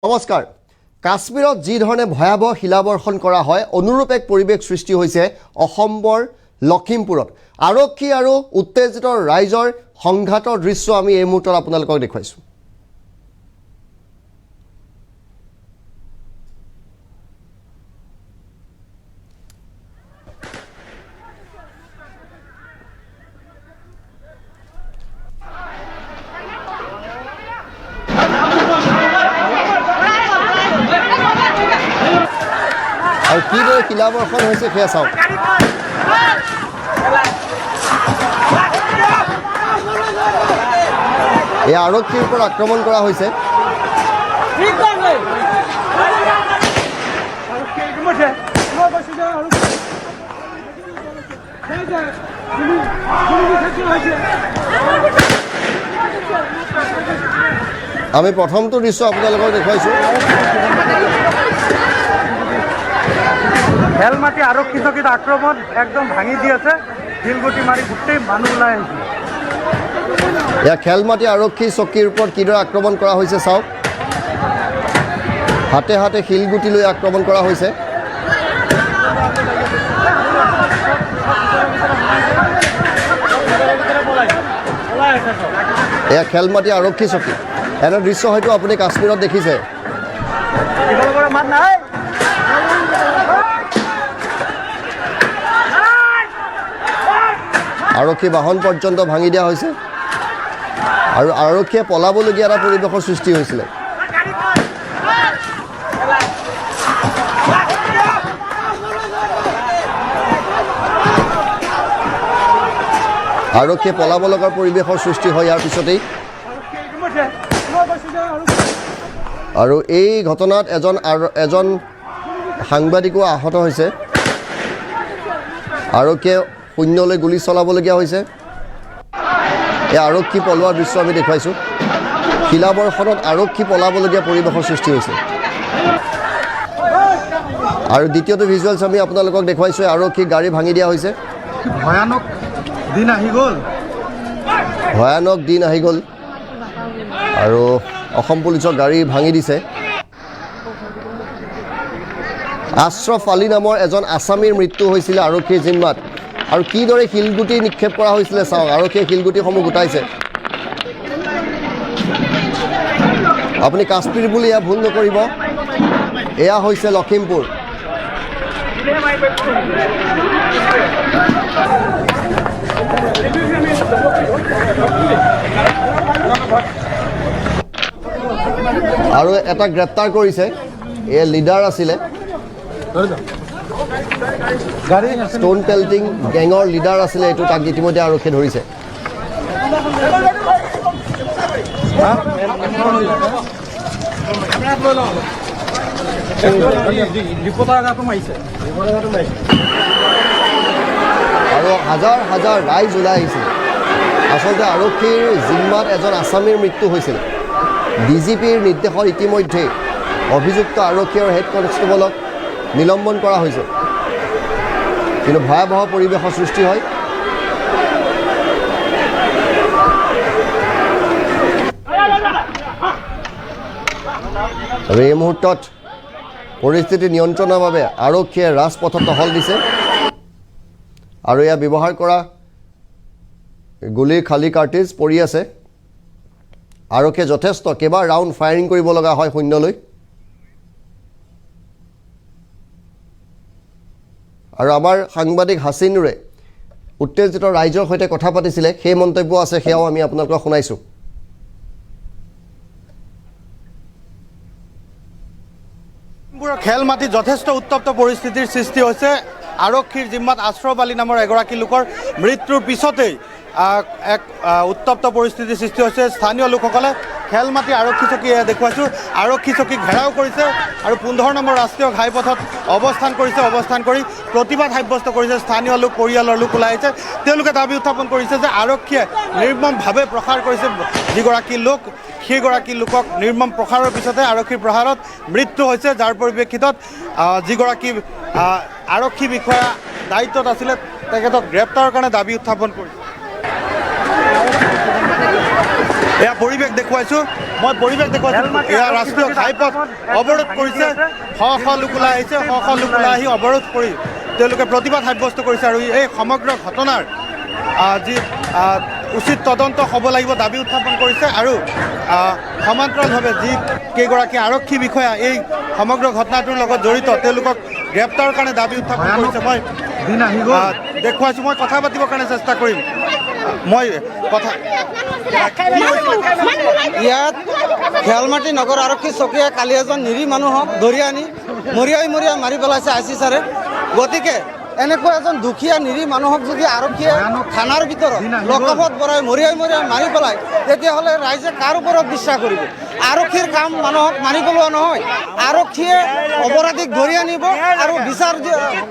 নমস্কাৰ কাশ্মীৰত যি ধৰণে ভয়াবহ শিলাবৰ্ষণ কৰা হয় অনুৰূপ এক পৰিৱেশ সৃষ্টি হৈছে অসমৰ লখিমপুৰত আৰক্ষী আৰু উত্তেজিত ৰাইজৰ সংঘাতৰ দৃশ্য আমি এই মুহূৰ্তত আপোনালোকক দেখুৱাইছো আৰু কিদৰে শিলাবৰ্ষণ হৈছে সেয়া চাওক এই আৰক্ষীৰ ওপৰত আক্ৰমণ কৰা হৈছে আমি প্ৰথমটো দৃশ্য আপোনালোকক দেখুৱাইছো হেলমাটি আৰক্ষী চকীত আক্ৰমণ একদম ভাঙি দি আছে শিলগুটি মাৰি গোটেই মানুহ ওলাই আহিছে এয়া খেলমাটি আৰক্ষী চকীৰ ওপৰত কিদৰে আক্ৰমণ কৰা হৈছে চাওক হাতে হাতে শিলগুটি লৈ আক্ৰমণ কৰা হৈছে এয়া খেলমাটি আৰক্ষী চকী এনে দৃশ্য হয়তো আপুনি কাশ্মীৰত দেখিছে আৰক্ষী বাহন পৰ্যন্ত ভাঙি দিয়া হৈছে আৰু আৰক্ষীয়ে পলাবলগীয়া এটা পৰিৱেশৰ সৃষ্টি হৈছিলে আৰক্ষীয়ে পলাব লগাৰ পৰিৱেশৰ সৃষ্টি হয় ইয়াৰ পিছতেই আৰু এই ঘটনাত এজন সাংবাদিকো আহত হৈছে আৰক্ষীয়ে শূন্যলৈ গুলী চলাবলগীয়া হৈছে এই আৰক্ষী পলোৱাৰ দৃশ্য আমি দেখুৱাইছোঁ শিলাবৰ্ষণত আৰক্ষী পলাবলগীয়া পৰিৱেশৰ সৃষ্টি হৈছে আৰু দ্বিতীয়টো ভিজুৱেলছ আমি আপোনালোকক দেখুৱাইছোঁ আৰক্ষী গাড়ী ভাঙি দিয়া হৈছে ভয়ানক দিন আহি গ'ল আৰু অসম পুলিচৰ গাড়ী ভাঙি দিছে আশ্ৰফ আলী নামৰ এজন আছামীৰ মৃত্যু হৈছিলে আৰক্ষীৰ জিম্মাত আৰু কিদৰে শিলগুটি নিক্ষেপ কৰা হৈছিলে চাওক আৰক্ষীয়ে শিলগুটিসমূহ গোটাইছে আপুনি কাশ্মীৰ বুলি এয়া ভুল নকৰিব এয়া হৈছে লখিমপুৰ আৰু এটা গ্ৰেপ্তাৰ কৰিছে এয়া লিডাৰ আছিলে ষ্টোন পেল্টিং গেঙৰ লিডাৰ আছিলে এইটো তাক ইতিমধ্যে আৰক্ষীয়ে ধৰিছে আৰু হাজাৰ হাজাৰ ৰাইজ ওলাই আহিছিল আচলতে আৰক্ষীৰ জিম্মাত এজন আছামীৰ মৃত্যু হৈছিল ডিজিপিৰ নিৰ্দেশত ইতিমধ্যে অভিযুক্ত আৰক্ষী আৰু হেড কনষ্টেবলক নিলম্বন কৰা হৈছে কিন্তু ভয়াবহ পৰিৱেশৰ সৃষ্টি হয় আৰু এই মুহূৰ্তত পৰিস্থিতি নিয়ন্ত্ৰণৰ বাবে আৰক্ষীয়ে ৰাজপথত টহল দিছে আৰু এয়া ব্যৱহাৰ কৰা গুলীৰ খালী কাৰ্টিজ পৰি আছে আৰক্ষীয়ে যথেষ্ট কেইবা ৰাউণ্ড ফায়াৰিং কৰিব লগা হয় শূন্যলৈ আৰু আমাৰ সাংবাদিক হাছিনুৰে উত্তেজিত ৰাইজৰ সৈতে কথা পাতিছিলে সেই মন্তব্য আছে সেয়াও আমি আপোনালোকক শুনাইছোঁ খেলমাটিত যথেষ্ট উত্তপ্ত পৰিস্থিতিৰ সৃষ্টি হৈছে আৰক্ষীৰ জিম্মাত আশ্ৰফ আলী নামৰ এগৰাকী লোকৰ মৃত্যুৰ পিছতেই এক উত্তপ্ত পৰিস্থিতিৰ সৃষ্টি হৈছে স্থানীয় লোকসকলে খেলমাটি আৰক্ষী চকী দেখুৱাইছোঁ আৰক্ষী চকীক ঘেৰাও কৰিছে আৰু 15 নম্বৰ ৰাষ্ট্ৰীয় ঘাইপথত অৱস্থান কৰি প্ৰতিবাদ সাব্যস্ত কৰিছে স্থানীয় লোক পৰিয়ালৰ লোক ওলাই আহিছে তেওঁলোকে দাবী উত্থাপন কৰিছে যে আৰক্ষীয়ে নিৰ্মমভাৱে প্ৰহাৰ কৰিছে যিগৰাকী লোক সেইগৰাকী লোকক নিৰ্মম প্ৰহাৰৰ পিছতে আৰক্ষীৰ প্ৰহাৰত মৃত্যু হৈছে যাৰ পৰিপ্ৰেক্ষিতত যিগৰাকী আৰক্ষী বিষয়া দায়িত্বত আছিলে তেখেতক গ্ৰেপ্তাৰৰ কাৰণে দাবী উত্থাপন কৰিছে এয়া পৰিৱেশ দেখুৱাইছোঁ মই এয়া ৰাষ্ট্ৰীয় ঘাইপথ অৱৰোধ কৰিছে শ শ লোক ওলাই আহিছে শ লোক ওলাই আহি অৱৰোধ কৰি তেওঁলোকে প্ৰতিবাদ সাব্যস্ত কৰিছে আৰু এই সমগ্ৰ ঘটনাৰ যি উচিত তদন্ত হ'ব লাগিব দাবী উত্থাপন কৰিছে আৰু সমান্তৰালভাৱে যি কেইগৰাকী আৰক্ষী বিষয়া এই সমগ্ৰ ঘটনাটোৰ লগত জড়িত তেওঁলোকক গ্ৰেপ্তাৰৰ কাৰণে দাবী উত্থাপন কৰিছে মই দেখুৱাইছোঁ মই কথা পাতিবৰ কাৰণে চেষ্টা কৰিম মই কথা ইয়াত খেলমাটি নগৰ আৰক্ষী চকীয়ে কালি এজন নিৰীহ মানুহক ধৰি আনি মৰিয়াই মাৰি পেলাইছে আই চি ছাৰে গতিকে এনেকুৱা এজন দুখীয়া নিৰীহ মানুহক যদি আৰক্ষীয়ে থানাৰ ভিতৰত লকআপত ভৰাই মৰিয়াই মাৰি পেলায় তেতিয়াহ'লে ৰাইজে কাৰ ওপৰত বিশ্বাস কৰিব আৰক্ষীৰ কাম মানুহক মাৰি পেলোৱা নহয় আৰক্ষীয়ে অপৰাধীক ধৰি আনিব আৰু বিচাৰ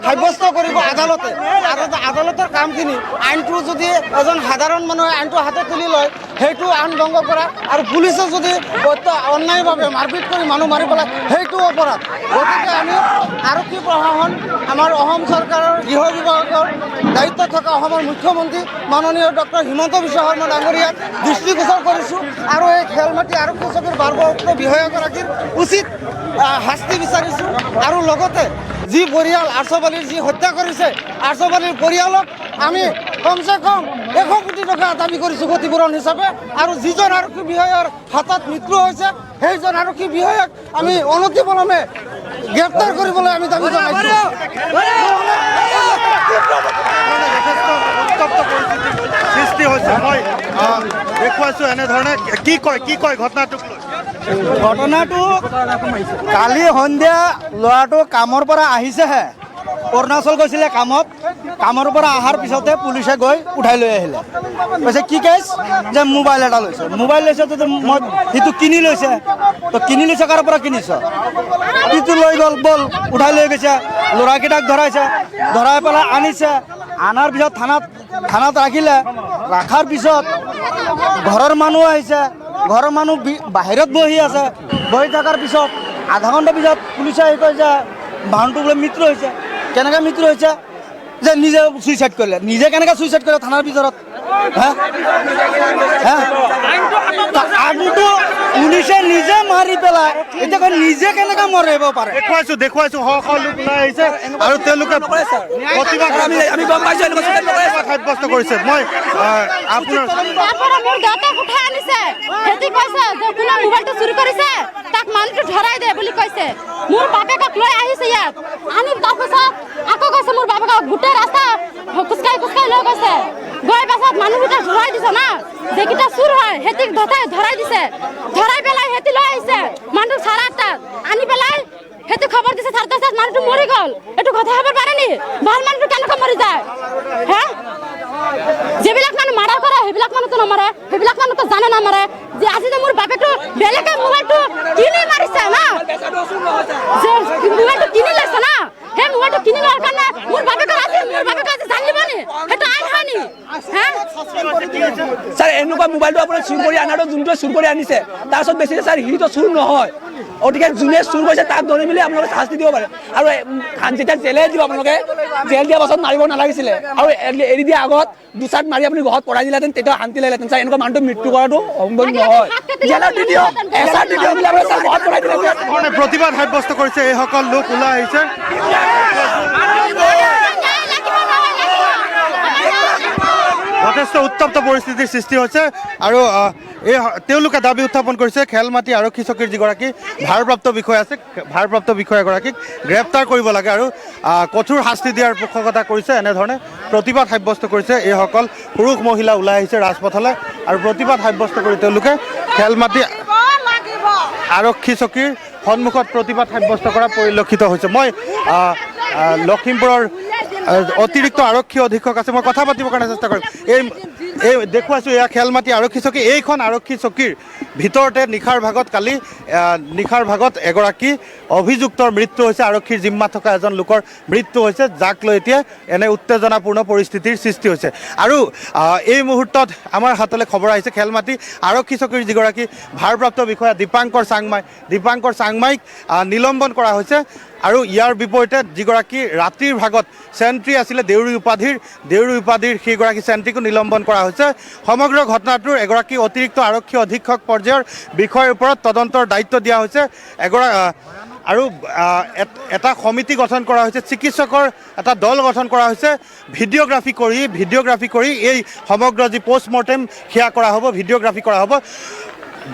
সাব্যস্ত কৰিব আদালতে আৰু আদালতৰ কামখিনি আইনটো যদি এজন সাধাৰণ মানুহে আইনটো হাতত তুলি লয় সেইটো আইন ভংগ কৰা আৰু পুলিচে যদি অন্যায়ভাৱে মাৰপিট কৰি মানুহ মাৰি পেলায় সেইটো অপৰাধ গতিকে আমি আৰক্ষী প্ৰশাসন আমাৰ অসম চৰকাৰৰ গৃহ বিভাগৰ দায়িত্বত থকা অসমৰ মুখ্যমন্ত্ৰী মাননীয় ডক্টৰ হিমন্ত বিশ্ব শৰ্মা ডাঙৰীয়াক দৃষ্টিগোচৰ কৰিছোঁ আৰু এই খেলমাটি আৰক্ষী চকীৰ ভাৰপ্ৰাপ্ত বিষয়াগৰাকীৰ উচিত শাস্তি বিচাৰিছোঁ আৰু লগতে যি পৰিয়াল আৰ্চবালিৰ যি হত্যা কৰিছে আৰ্চবালিৰ পৰিয়ালক আমি কমচে কম 100 কোটি টকা দাবী কৰিছোঁ ক্ষতিপূৰণ হিচাপে আৰু যিজন আৰক্ষী বিষয়াৰ হাতত মৃত্যু হৈছে সেইজন আৰক্ষী বিষয়াক আমি অনতিপলমে গ্ৰেপ্তাৰ কৰিবলৈ আমি দাবী জনাইছোঁ যথেষ্ট উত্তপ্ত পৰিস্থিতিৰ সৃষ্টি হৈছে মই দেখুৱাইছোঁ এনেধৰণে কি কয় ঘটনাটোক লৈ ঘটনাটো কালি সন্ধিয়া ল'ৰাটো কামৰ পৰা আহিছেহে অৰুণাচল গৈছিলে কামৰ পৰা অহাৰ পিছতে পুলিচে গৈ উঠাই লৈ আহিলে কৈছে কি কেছ যে মোবাইল এটা লৈছে মই সিটো কিনি লৈছে তো কিনি লৈছে কাৰ পৰা কিনিছ সিটো লৈ গ'ল বল উঠাই লৈ গৈছে ল'ৰাকেইটাক ধৰাই পেলাই আনিছে আনাৰ পিছত থানাত ৰখাৰ পিছত ঘৰৰ মানুহ আহিছে ঘৰৰ মানুহ বাহিৰত বহি আছে বহি থকাৰ পিছত আধা ঘণ্টা পিছত পুলিচে আহি কয় যে মানুহটো বোলে মৃত্যু হৈছে কেনেকৈ মৃত্যু হৈছে যে নিজে চুইচাইড কৰিলে নিজে কেনেকৈ চুইচাইড কৰিলে থানাৰ ভিতৰত আগতো পুলিচে নিজে মাৰি পেলাই এতিয়া নিজে কেনেকৈ মৰিব পাৰে দেখুৱাইছোঁ শ লোক ওলাই আহিছে আৰু তেওঁলোকে প্ৰতিবাদ সাব্যস্ত কৰিছে মই আপোনাৰ মোৰ দেউতাক উঠাই আনিছে হেতি কৈছে যে কোনে মোবাইলটো চুৰি কৰিছে তাক মানুহটো ধৰাই দে বুলি কৈছে মোৰ বাপেকক লৈ আহিছে ইয়াত আনি তাৰপিছত আকৌ কৈছে মোৰ বাপেকক গোটেই ৰাস্তা খোজকাঢ়ি লৈ গৈছে গৈ পাছত মানুহকেইটা ধৰাই দিছে না যেকেইটা চুৰ হয় হেতিক ধৰাই দিছে ধৰাই পেলাই হেতি লৈ আহিছে মানুহটো 8:30 আনি পেলাই হেতি খবৰ দিছে 10:30 মানুহটো মৰি গ'ল এইটো কথা খবৰ পাৰে নি ভাল মানুহটো কেনেকৈ মৰি যায় হে যেবিলাক মানুহ মাৰা কৰে সেইবিলাক মানুহটো নমৰে সেইবিলাক মানুহটো জানে নামাৰে যে আজি যে মোৰ বাপেটো বেলেগে মোবাইলটো কিনি মাৰিছে না যে মোবাইলটো কিনি লৈছে না সেই মোবাইলটো কিনি লোৱাৰ কাৰণে মোৰ বাপেকে আজি জানিব নি সেইটো আইন হয় নি স্যাৰ এনেকুৱা মোবাইলটো আপোনাৰ চুৰ কৰি আনাটো যোনটোৱে চুৰ কৰি আনিছে তাৰপিছত বেছি স্যাৰ সিটো চুৰ নহয় গতিকে যোনে চুৰ কৰিছে তাক ধৰি মেলি আপোনালোকে শাস্তি দিব পাৰে আৰু যেতিয়া জেলে দিব আপোনালোকে জেল দিয়াৰ পাছত মাৰিব নালাগিছিলে আৰু এৰি দিয়াৰ আগত দুচাট মাৰি আপুনি ঘৰত পৰাই দিলেহেঁতেন তেতিয়া শান্তি লাগিলেহেঁতেন স্যাৰ এনেকুৱা মানুহটো মৃত্যু কৰাটো সম্ভৱ নহয় জেলত দি দিয়ক এচাৰ দি দিয়ক বুলি আপোনালোকে স্যাৰ ঘৰত পৰাই দিলে প্ৰতিবাদ সাব্যস্ত কৰিছে এইসকল লোক ওলাই আহিছে যথেষ্ট উত্তপ্ত পৰিস্থিতিৰ সৃষ্টি হৈছে আৰু তেওঁলোকে দাবী উত্থাপন কৰিছে খেলমাটি আৰক্ষী চকীৰ যিগৰাকী ভাৰপ্ৰাপ্ত বিষয়া আছে ভাৰপ্ৰাপ্ত বিষয়াগৰাকীক গ্ৰেপ্তাৰ কৰিব লাগে আৰু কঠোৰ শাস্তি দিয়াৰ পোষকতা কৰিছে এনেধৰণে প্ৰতিবাদ সাব্যস্ত কৰিছে এইসকল পুৰুষ মহিলা ওলাই আহিছে ৰাজপথলৈ আৰু প্ৰতিবাদ সাব্যস্ত কৰি তেওঁলোকে খেলমাটি আৰক্ষী চকীৰ সন্মুখত প্ৰতিবাদ সাব্যস্ত কৰা পৰিলক্ষিত হৈছে মই লখিমপুৰৰ অতিৰিক্ত আৰক্ষী অধীক্ষক আছে মই কথা পাতিবৰ কাৰণে চেষ্টা কৰিম এই দেখুৱাইছোঁ এয়া খেলমাটি আৰক্ষী চকী এইখন আৰক্ষী চকীৰ ভিতৰতে নিশাৰ ভাগত এগৰাকী অভিযুক্তৰ মৃত্যু হৈছে আৰক্ষীৰ জিম্মাত থকা এজন লোকৰ মৃত্যু হৈছে যাক লৈ এতিয়া এনে উত্তেজনাপূৰ্ণ পৰিস্থিতিৰ সৃষ্টি হৈছে আৰু এই মুহূৰ্তত আমাৰ হাতলৈ খবৰ আহিছে খেলমাটি আৰক্ষী চকীৰ যিগৰাকী ভাৰপ্ৰাপ্ত বিষয়া দীপাংকৰ চাংমাইক নিলম্বন কৰা হৈছে আৰু ইয়াৰ বিপৰীতে যিগৰাকী ৰাতিৰ ভাগত চেণ্ট্ৰি আছিলে দেউৰী উপাধিৰ সেইগৰাকী চেণ্ট্ৰিকো নিলম্বন কৰা হৈছে। সমগ্ৰ ঘটনাটোৰ এগৰাকী অতিৰিক্ত আৰক্ষী অধীক্ষক পৰ্যায়ৰ বিষয়ৰ ওপৰত তদন্তৰ দায়িত্ব দিয়া হৈছে। আৰু এটা সমিতি গঠন কৰা হৈছে, চিকিৎসকৰ এটা দল গঠন কৰা হৈছে। ভিডিঅ'গ্ৰাফি কৰি এই সমগ্ৰ যি পষ্টমৰ্টেম সেয়া কৰা হ'ব, ভিডিঅ'গ্ৰাফি কৰা হ'ব।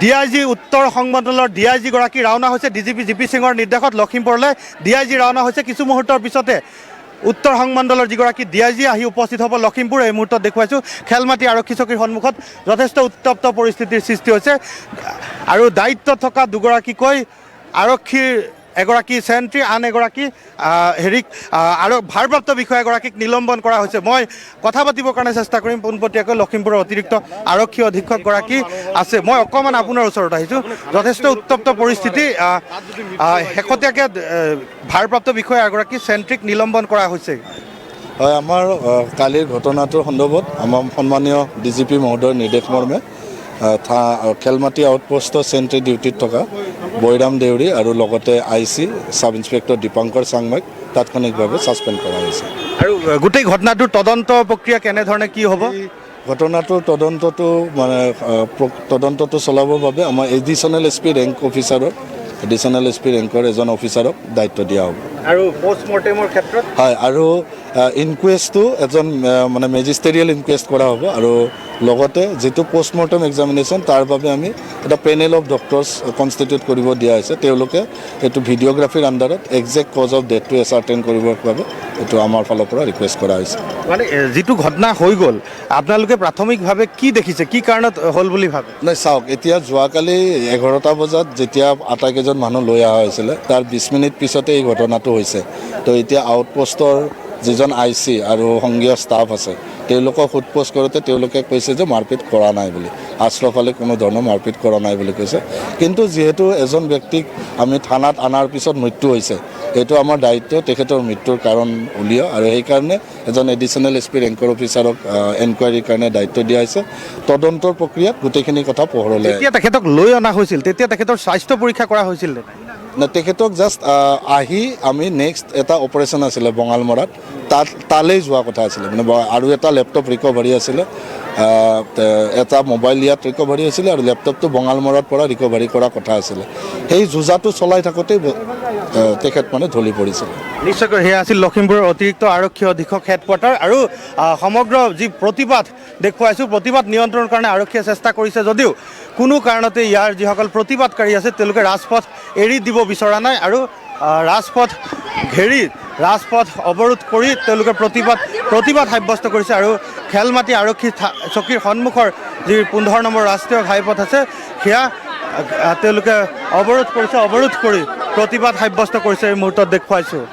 DIG উত্তৰ সংমণ্ডলৰ DIG গৰাকী ৰাওনা হৈছে DGP GP সিঙৰ নিৰ্দেশত লখিমপুৰলৈ DIG ৰাওনা হৈছে। কিছু মুহূৰ্তৰ পিছতে উত্তৰ সংমণ্ডলৰ যিগৰাকী DIG আহি উপস্থিত হ'ব লখিমপুৰ। এই মুহূৰ্তত দেখুৱাইছোঁ খেলমাটি আৰক্ষী চকীৰ সন্মুখত যথেষ্ট উত্তপ্ত পৰিস্থিতিৰ সৃষ্টি হৈছে আৰু দায়িত্বত থকা দুগৰাকীকৈ আৰক্ষীৰ এগৰাকী চেণ্ট্ৰি, আন এগৰাকী আৰু ভাৰপ্ৰাপ্ত বিষয়া এগৰাকীক নিলম্বন কৰা হৈছে। মই কথা পাতিবৰ কাৰণে চেষ্টা কৰিম পোনপটীয়াকৈ। লখিমপুৰৰ অতিৰিক্ত আৰক্ষী অধীক্ষকগৰাকী আছে, মই অকণমান আপোনাৰ ওচৰত আহিছোঁ। যথেষ্ট উত্তপ্ত পৰিস্থিতি, শেহতীয়াকৈ ভাৰপ্ৰাপ্ত বিষয়া এগৰাকী চেণ্ট্ৰিক নিলম্বন কৰা হৈছে। হয়, আমাৰ কালিৰ ঘটনাটোৰ সন্দৰ্ভত আমাৰ সন্মানীয় DGP মহোদয়ৰ নিৰ্দেশ মৰ্মে খেলমাটি আউটপোষ্টৰ চেণ্ট্ৰি ডিউটিত থকা বৈৰাম দেউৰী আৰু লগতে IC ছাব ইন্সপেক্টৰ দীপাংকৰ চাংমাইক তাৎক্ষণিকভাৱে ছাছপেণ্ড কৰা হৈছে। আৰু গোটেই ঘটনাটোৰ তদন্ত প্ৰক্ৰিয়া কেনেধৰণে কি হ'ব? ঘটনাটোৰ তদন্তটো চলাবৰ বাবে আমাৰ এডিশ্যনেল SP ৰেংকৰ এজন অফিচাৰক দায়িত্ব দিয়া হ'ব। আৰু পষ্টমৰ্টেমৰ ক্ষেত্ৰত হয়, আৰু ইনকুৱেষ্টটো এজন মেজিষ্টেৰিয়েল ইনকুৱেষ্ট কৰা হ'ব। আৰু লগতে যিটো পষ্টমৰ্টেম এক্সামিনেশ্যন তাৰ বাবে আমি এটা পেনেল অফ ডক্টৰ্ছ কনষ্টিটিউট কৰিব দিয়া হৈছে। তেওঁলোকে এইটো ভিডিঅ'গ্ৰাফিৰ আণ্ডাৰত একজেক্ট কজ অফ ডেথটো এছাৰ্টেইন কৰিবৰ বাবে এইটো আমাৰ ফালৰ পৰা ৰিকুৱেষ্ট কৰা হৈছে। মানে যিটো ঘটনা হৈ গ'ল, আপোনালোকে প্ৰাথমিকভাৱে কি দেখিছে, কি কাৰণত হ'ল বুলি ভাবে? নাই, চাওক, এতিয়া যোৱাকালি 11টা বজাত যেতিয়া আটাইকেইজন মানুহ লৈ অহা হৈছিলে তাৰ 20 মিনিট পিছতে এই ঘটনাটো হৈছে। তো এতিয়া আউটপোষ্টৰ যিজন IC আৰু সংঘীয় ষ্টাফ আছে তেওঁলোকক সোধপোছ কৰোঁতে তেওঁলোকে কৈছে যে মাৰপিট কৰা নাই বুলি, আশ্ৰফালে কোনো ধৰণৰ মাৰপিট কৰা নাই বুলি কৈছে। কিন্তু যিহেতু এজন ব্যক্তিক আমি থানাত অনাৰ পিছত মৃত্যু হৈছে, এইটো আমাৰ দায়িত্ব তেখেতৰ মৃত্যুৰ কাৰণ উলিওৱা, আৰু সেইকাৰণে এজন এডিশ্যনেল SP ৰেংকৰ অফিচাৰক এনকুৱাৰীৰ কাৰণে দায়িত্ব দিয়া হৈছে। তদন্তৰ প্ৰক্ৰিয়াত গোটেইখিনি কথা পোহৰলৈ যেতিয়া তেখেতক লৈ অনা হৈছিল তেতিয়া তেখেতৰ স্বাস্থ্য পৰীক্ষা কৰা হৈছিল নে? তেখেতক জাষ্ট আহি আমি নেক্সট এটা অপাৰেশ্যন আছিলে বঙালমৰাত, তালৈ যোৱা কথা আছিলে। আৰু এটা লেপটপ ৰিকভাৰী আছিলে, এটা মোবাইল ইয়াত ৰিকভাৰী হৈছিলে আৰু লেপটপটো বঙালমৰাৰ পৰা ৰিকভাৰী কৰা কথা আছিলে। সেই যুঁজাটো চলাই থাকোঁতেই তেখেত ঢলি পৰিছিলে। নিশ্চয়কৈ সেয়া আছিল লখিমপুৰৰ অতিৰিক্ত আৰক্ষী অধীক্ষক হেডকোৱাৰ্টাৰ। আৰু সমগ্ৰ যি প্ৰতিবাদ দেখুৱাইছোঁ, প্ৰতিবাদ নিয়ন্ত্ৰণৰ কাৰণে আৰক্ষীয়ে চেষ্টা কৰিছে যদিও কোনো কাৰণতে ইয়াৰ যিসকল প্ৰতিবাদকাৰী আছে তেওঁলোকে ৰাজপথ এৰি দিব বিচৰা নাই আৰু ৰাজপথ ঘেৰি ৰাজপথ অৱৰোধ কৰি তেওঁলোকে প্ৰতিবাদ সাব্যস্ত কৰিছে। আৰু খেলমাটি আৰক্ষী চকীৰ সন্মুখৰ যি 15 নম্বৰ ৰাষ্ট্ৰীয় ঘাইপথ আছে সেয়া তেওঁলোকে অৱৰোধ কৰি প্ৰতিবাদ সাব্যস্ত কৰিছে। এই মুহূৰ্তত দেখুৱাইছোঁ।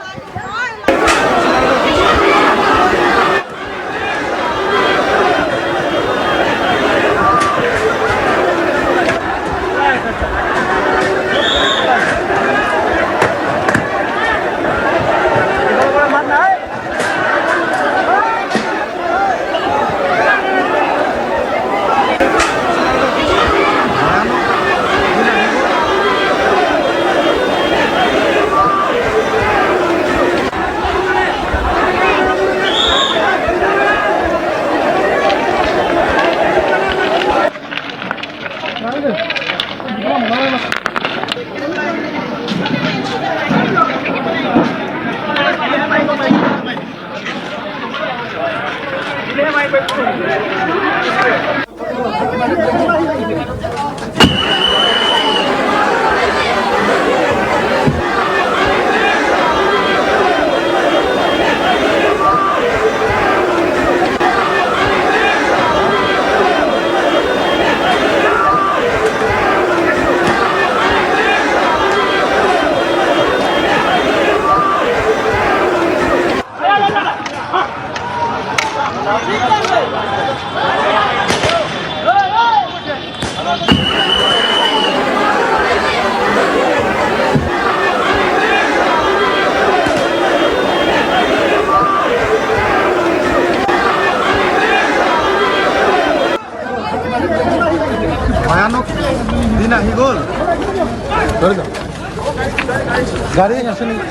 গাড়ী আছে নেকি?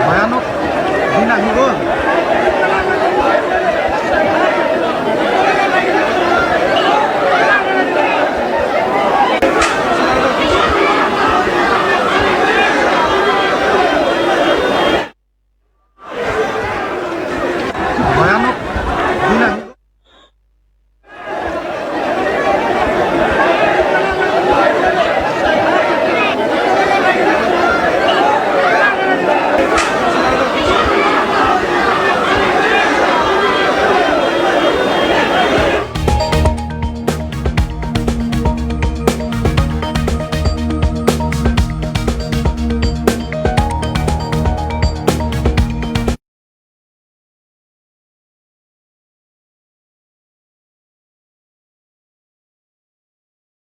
ভয়ানক দিন আহি গ'ল।